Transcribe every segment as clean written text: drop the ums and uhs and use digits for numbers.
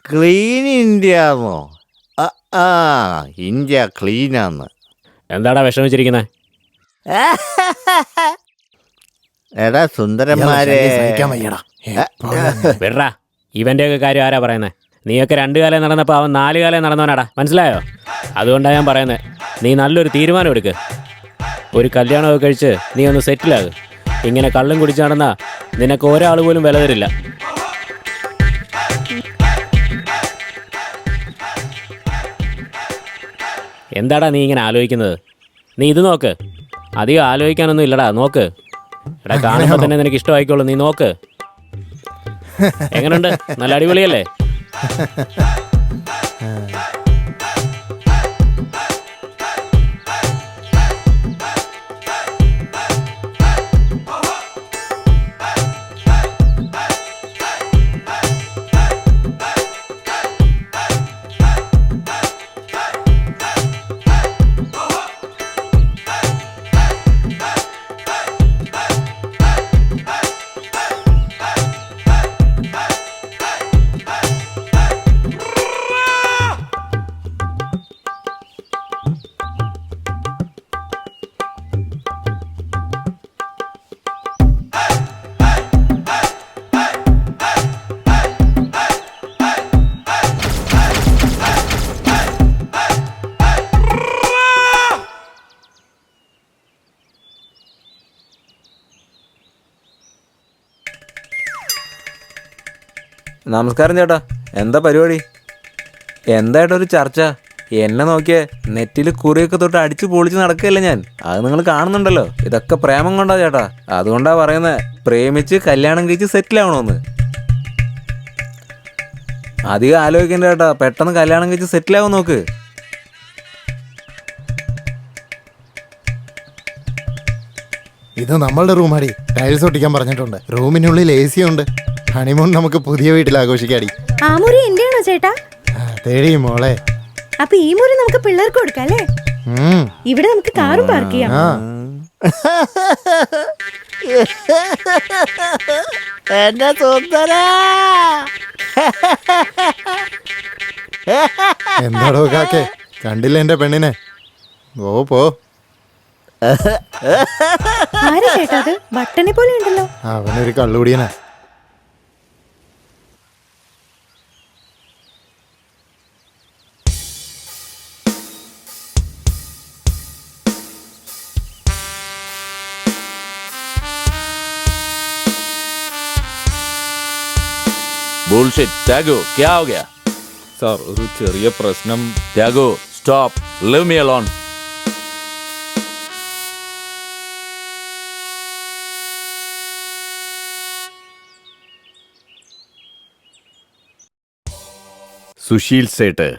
Clean India എന്നോ? ആ India ക്ലീനാന്ന്. എന്താടാ വിഷമിച്ചിരിക്കുന്നത്? എടാ സുന്ദരന്മാരെ, വിടറാ. ഇവൻ്റെയൊക്കെ കാര്യം ആരാ പറയുന്നത്? നീയൊക്കെ 2 കാലം നടന്നപ്പോൾ അവൻ 4 കാലം നടന്നവനാടാ, മനസ്സിലായോ? അതുകൊണ്ടാണ് ഞാൻ പറയുന്നത്, നീ നല്ലൊരു തീരുമാനം എടുക്ക്. ഒരു കല്യാണമൊക്കെ കഴിച്ച് നീ ഒന്ന് സെറ്റിലാകും. ഇങ്ങനെ കള്ളും കുടിച്ച് നടന്നാ നിനക്ക് ഒരാൾ പോലും വില തരില്ല. എന്താടാ നീ ഇങ്ങനെ ആലോചിക്കുന്നത്? നീ ഇത് നോക്ക്. അധികം ആലോചിക്കാനൊന്നും ഇല്ലടാ, നോക്ക്. എടാ കാണുമ്പോൾ തന്നെ നിനക്ക് ഇഷ്ടമായിക്കോളൂ, നീ നോക്ക്. എങ്ങനെയുണ്ട്? നല്ല അടിപൊളിയല്ലേ? നമസ്കാരം ചേട്ടാ, എന്താ പരിപാടി? എന്തായിട്ടൊരു ചർച്ച? എന്നെ നോക്കിയേ, നെറ്റിൽ കുറിയൊക്കെ തൊട്ട് അടിച്ചു പൊളിച്ച് നടക്കുകയല്ലേ ഞാൻ. അത് നിങ്ങൾ കാണുന്നുണ്ടല്ലോ. ഇതൊക്കെ പ്രേമം കൊണ്ടാ ചേട്ടാ. അതുകൊണ്ടാ പറയുന്നത്, പ്രേമിച്ച് കല്യാണം കഴിച്ച് സെറ്റിലാവണമെന്ന്. അധികം ആലോചിക്കണ്ട ചേട്ടാ, പെട്ടെന്ന് കല്യാണം കഴിച്ച് സെറ്റിലാവും നോക്ക്. ഇത് നമ്മളുടെ റൂമാടി. ടൈൽസ് ഒട്ടിക്കാൻ പറഞ്ഞിട്ടുണ്ട്. റൂമിനുള്ളിൽ AC ഉണ്ട്. ഹണിമൂൺ നമുക്ക് പുതിയ വീട്ടിൽ ആഘോഷിക്കാടി. ആ മുറി എന്റെയാണോ ചേട്ടാ? തേടി മോളെ. അപ്പൊ ഈ മുറി നമുക്ക് പിള്ളേർക്ക് കൊടുക്കാം അല്ലേ? ഇവിടെ നമുക്ക് കാറും പാർക്ക് ചെയ്യാം. എന്റെ സുന്ദര, എന്താടോ കാക്കേ, കണ്ടില്ല എന്റെ പെണ്ണിനെ? പോ. ആരാ ചേട്ടാ അത്? ബട്ടനെ പോലെ ഉണ്ടല്ലോ. അവനൊരു കള്ളുകൂടിയനാ. Bullshit. Tyagu, क्या हो गया? സാർ, ഒരു ചെറിയ പ്രശ്നം. Tyagu, stop. Leave me alone. Sushil Sait,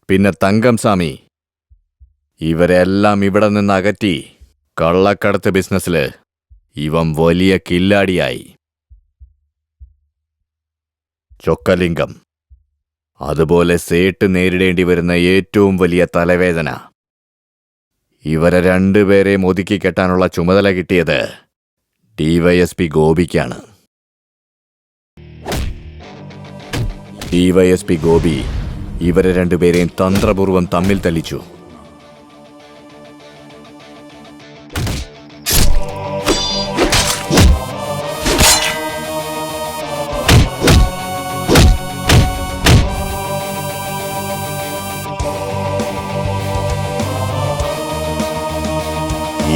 പിന്നെ തങ്കം സ്വാമി, ഇവരെല്ലാം ഇവിടെ നിന്ന് അകറ്റി കള്ളക്കടത്ത് ബിസിനസ്സിൽ ഇവൻ വലിയ കില്ലാടിയായി. ചൊക്കലിംഗം, അതുപോലെ സേട്ട് നേരിടേണ്ടി വരുന്ന ഏറ്റവും വലിയ തലവേദന. ഇവരെ 2 പേരെയും ഒതുക്കി കെട്ടാനുള്ള ചുമതല കിട്ടിയത് DYSP ഗോപിക്കാണ്. DYSP ഗോപി ഇവരെ 2 പേരെയും തന്ത്രപൂർവം തമ്മിൽ തല്ലിച്ചു.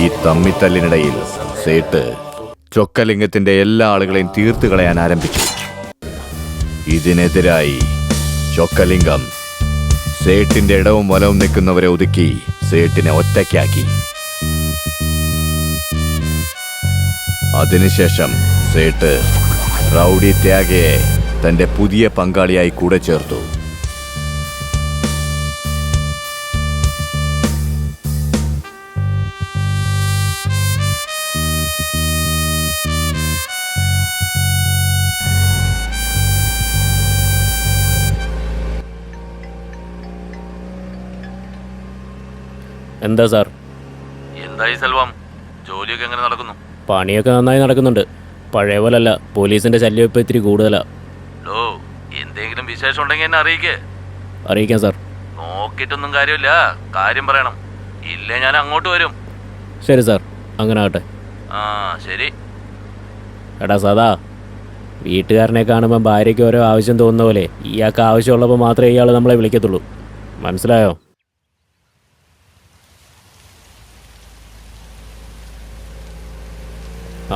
ഈ തമ്മിത്തല്ലിനിടയിൽ സേട്ട് ചൊക്കലിംഗത്തിന്റെ എല്ലാ ആളുകളെയും തീർത്തു കളയാൻ ആരംഭിച്ചു. ഇതിനെതിരായി ചൊക്കലിംഗം സേട്ടിന്റെ ഇടവും വലവും നിൽക്കുന്നവരെ ഒതുക്കി സേട്ടിനെ ഒറ്റയ്ക്കാക്കി. അതിനുശേഷം സേട്ട് റൗഡി ത്യാഗയെ തന്റെ പുതിയ പങ്കാളിയായി കൂടെ ചേർത്തു. എന്താ സാർ? എന്തായി സെൽവം, ജോലിയൊക്കെ എങ്ങനെ നടക്കുന്നു? പണിയൊക്കെ നന്നായി നടക്കുന്നുണ്ട്. പഴയ പോലല്ല, പോലീസിന്റെ ശല്യം ഇപ്പം ഇത്തിരി കൂടുതലാ. ലോ, എന്ത് എന്തെങ്കിലും വിശേഷം ഉണ്ടെങ്കിൽ എന്നെ അറിയിക്കേ. അറിയിക്കാം സാർ. നോക്കിയിട്ടൊന്നും കാര്യമില്ല, കാര്യം പറയണം. ഇല്ലേ ഞാൻ അങ്ങോട്ട് വരും. ശരി സാർ, അങ്ങനെ ആകട്ടെ. ആ ശരി. എടാ സദാ, വീട്ടുകാരനെ കാണുമ്പോൾ ഭാര്യയ്ക്ക് ഓരോ ആവശ്യം തോന്നുന്ന പോലെ ഇയാൾക്ക് ആവശ്യമുള്ളപ്പോൾ മാത്രമേ ഇയാൾ നമ്മളെ വിളിക്കത്തുള്ളൂ. മനസ്സിലായോ?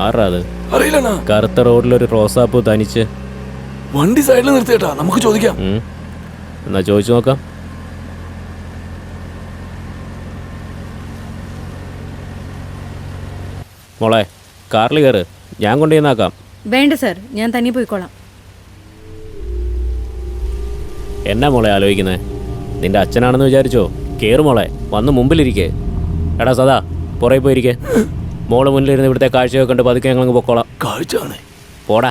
ആറാ അത്? അറിയില്ലണ്ണാ. കറുത്ത റോഡിലൊരു റോസാപ്പൂ തനിച്ച്. വണ്ടി സൈഡിൽ നിർത്തിയേട്ടാ, നമുക്ക് ചോദിക്കാം. എന്നാ ചോദിച്ചു നോക്കാം. മോളെ, കാറിൽ കയറ്, ഞാൻ കൊണ്ടുചെന്നാക്കാം. വേണ്ട സർ, ഞാൻ തന്നെ പോയിക്കോളാം. എന്നാ മോളെ ആലോചിക്കുന്നേ? നിന്റെ അച്ഛനാണെന്ന് വിചാരിച്ചോ? കയറ് മോളെ, വന്ന് മുമ്പിലിരിക്കേ. എടാ സദാ, പുറകെ പോയിരിക്കേ. മോള് മുന്നിലിരുന്ന് ഇവിടുത്തെ കാഴ്ചയൊക്കെ കണ്ട് പതുക്കെ ഞങ്ങൾ പൊക്കോളാം. കാഴ്ചയാണ്. പോടാ,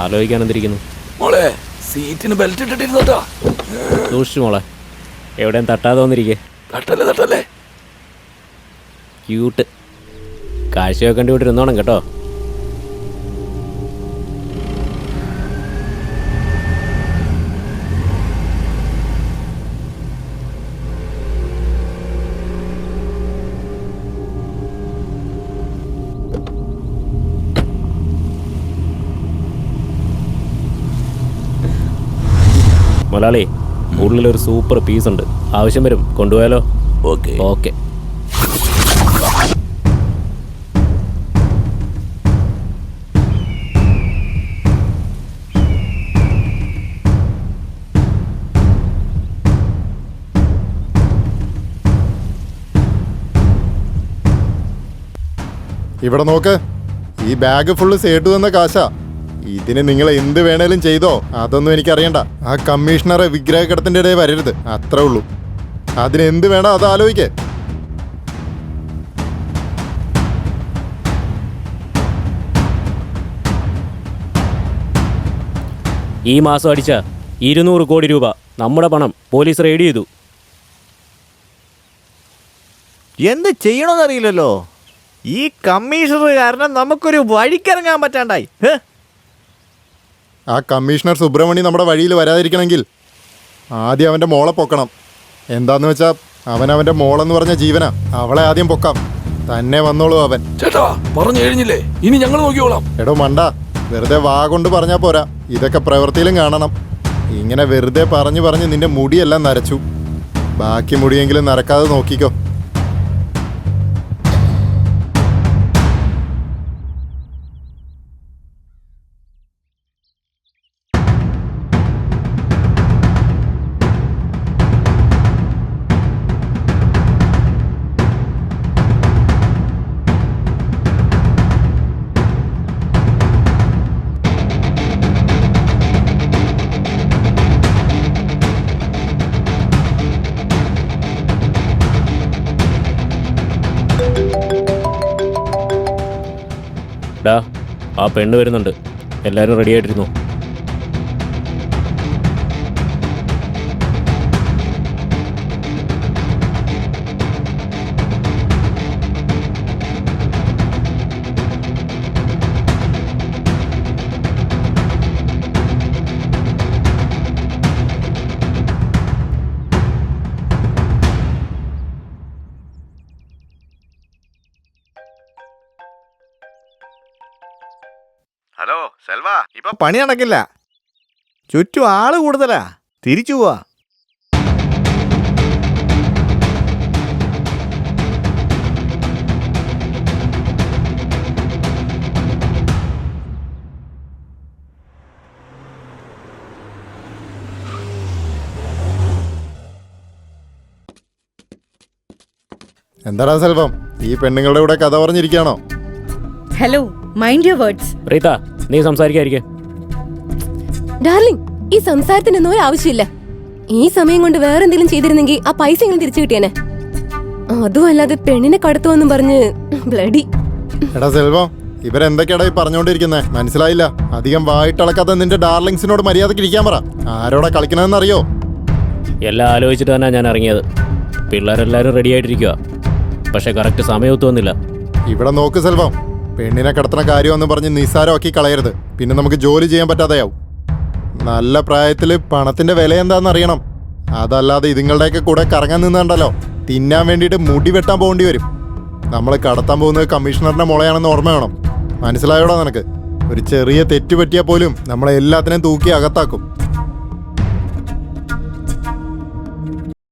ആലോചിക്കാനെന്തിരിക്കുന്നു. മോളെ, സീറ്റിന് ബെൽറ്റ് ഇട്ടിട്ടിരുന്നോട്ടാ. സൂക്ഷിച്ചു മോളെ, എവിടെയും തട്ടാതെ വന്നിരിക്കേ. തട്ടല്ലേ തട്ടല്ലേ. ക്യൂട്ട്. കാഴ്ചയൊക്കെ കണ്ട് ഇവിടെ ഇരുന്നോണം കേട്ടോ. മൊലാളി, ഉള്ളിലൊരു സൂപ്പർ പീസ് ഉണ്ട്, ആവശ്യം വരും, കൊണ്ടുപോയാലോ? Okay okay. ഇവിടെ നോക്ക്, ഈ ബാഗ് ഫുള്ള് സേട്ടു തന്ന കാശാ. ഇതിന് നിങ്ങൾ എന്ത് വേണേലും ചെയ്തോ, അതൊന്നും എനിക്കറിയണ്ട. ആ കമ്മീഷണറെ വിഗ്രഹക്കടത്തിന്റെ ഇടയിൽ വരരുത്, അത്രേ ഉള്ളൂ. അതിന് എന്ത് വേണോ അത് ആലോചിക്കേ. ഈ മാസം അടിച്ച 200 കോടി രൂപ നമ്മുടെ പണം പോലീസ് റെയ്ഡ് ചെയ്തു. എന്ത് ചെയ്യണമെന്നറിയില്ലല്ലോ. ഈ കമ്മീഷണർ കാരണം നമുക്കൊരു വഴിക്കിറങ്ങാൻ പറ്റാണ്ടായി. ആ കമ്മീഷണർ സുബ്രഹ്മണി നമ്മുടെ വഴിയിൽ വരാതിരിക്കണമെങ്കിൽ ആദ്യം അവൻ്റെ മോളെ പൊക്കണം. എന്താന്ന് വെച്ചാൽ അവൻ്റെ മോളെന്ന് പറഞ്ഞ ജീവനാ. അവളെ ആദ്യം പൊക്കാം, തന്നെ വന്നോളൂ അവൻ. ചേട്ടാ, പറഞ്ഞു കഴിഞ്ഞില്ലേ, ഇനി ഞങ്ങൾ നോക്കിക്കോളാം. എടോ മണ്ട, വെറുതെ വാ കൊണ്ട് പറഞ്ഞാൽ പോരാ, ഇതൊക്കെ പ്രവൃത്തിയിലും കാണണം. ഇങ്ങനെ വെറുതെ പറഞ്ഞു പറഞ്ഞ് നിന്റെ മുടിയെല്ലാം നരച്ചു. ബാക്കി മുടിയെങ്കിലും നരക്കാതെ നോക്കിക്കോ. ഡാ, ആ പെണ്ണ് വരുന്നുണ്ട്, എല്ലാവരും റെഡി ആയിട്ടിരുന്നു. ഹലോ സെൽവ, ഇപ്പൊ പണി നടക്കില്ല, ചുറ്റും ആള് കൂടുതലാ. തിരിച്ചു പോവാ. എന്താടാ സെൽവം, ഈ പെണ്ണുങ്ങളുടെ കൂടെ കഥ പറഞ്ഞിരിക്കുകയാണോ? Hello, mind your words. Reetha, നീ സംസാരിക്കാതിരിക്കെ. ഡാർലിംഗ്, ഈ സംസാരത്തിനൊന്നും ഒരു ആവശ്യമില്ല. ഈ സമയം കൊണ്ട് വേറെന്തെങ്കിലും ചെയ്തിരുന്നെങ്കിൽ ആ പൈസ എങ്കിലും തിരിച്ചു കിട്ടിയേനെ. അതും അല്ലാതെ പെണ്ണിനെ കടത്തുവെന്നും പറഞ്ഞ് ബ്ലഡി. എടാ സെൽവം, ഇവരെന്തൊക്കെയാടാ ഈ പറഞ്ഞുകൊണ്ടിരിക്കുന്നേ? മനസ്സിലായില്ല. അധികം വായിട്ടളക്കാത്ത നിന്റെ ഡാർലിങ്സിനോട് മര്യാദക്ക് ഇരിക്കാൻ പറ. ആരോടാ കളിക്കണമെന്നറിയോ? എല്ലാം ആലോചിച്ചിട്ട് തന്നെ ഞാൻ ഇറങ്ങിയത്. പിള്ളേരെല്ലാവരും റെഡി ആയിട്ടിരിക്കുക, പക്ഷെ കറക്റ്റ് സമയത്ത് വന്നില്ല. ഇവിടെ നോക്ക് സെൽവം, പെണ്ണിനെ കടത്തുന്ന കാര്യമെന്ന് പറഞ്ഞ് നിസ്സാരമാക്കി കളയരുത്, പിന്നെ നമുക്ക് ജോലി ചെയ്യാൻ പറ്റാതെയാവും. നല്ല പ്രായത്തിൽ പണത്തിന്റെ വില എന്താണെന്ന് അറിയണം. അതല്ലാതെ ഇതുങ്ങളുടെയൊക്കെ കൂടെ കറങ്ങാൻ നിന്നുണ്ടല്ലോ തിന്നാൻ വേണ്ടിയിട്ട് മുടി വെട്ടാൻ പോകേണ്ടി വരും. നമ്മൾ കടത്താൻ പോകുന്നത് കമ്മീഷണറിന്റെ മുളയാണെന്ന് ഓർമ്മ വേണം. മനസ്സിലായോടാ നിനക്ക്? ഒരു ചെറിയ തെറ്റ് പറ്റിയാൽ പോലും നമ്മളെ എല്ലാത്തിനെയും തൂക്കി അകത്താക്കും.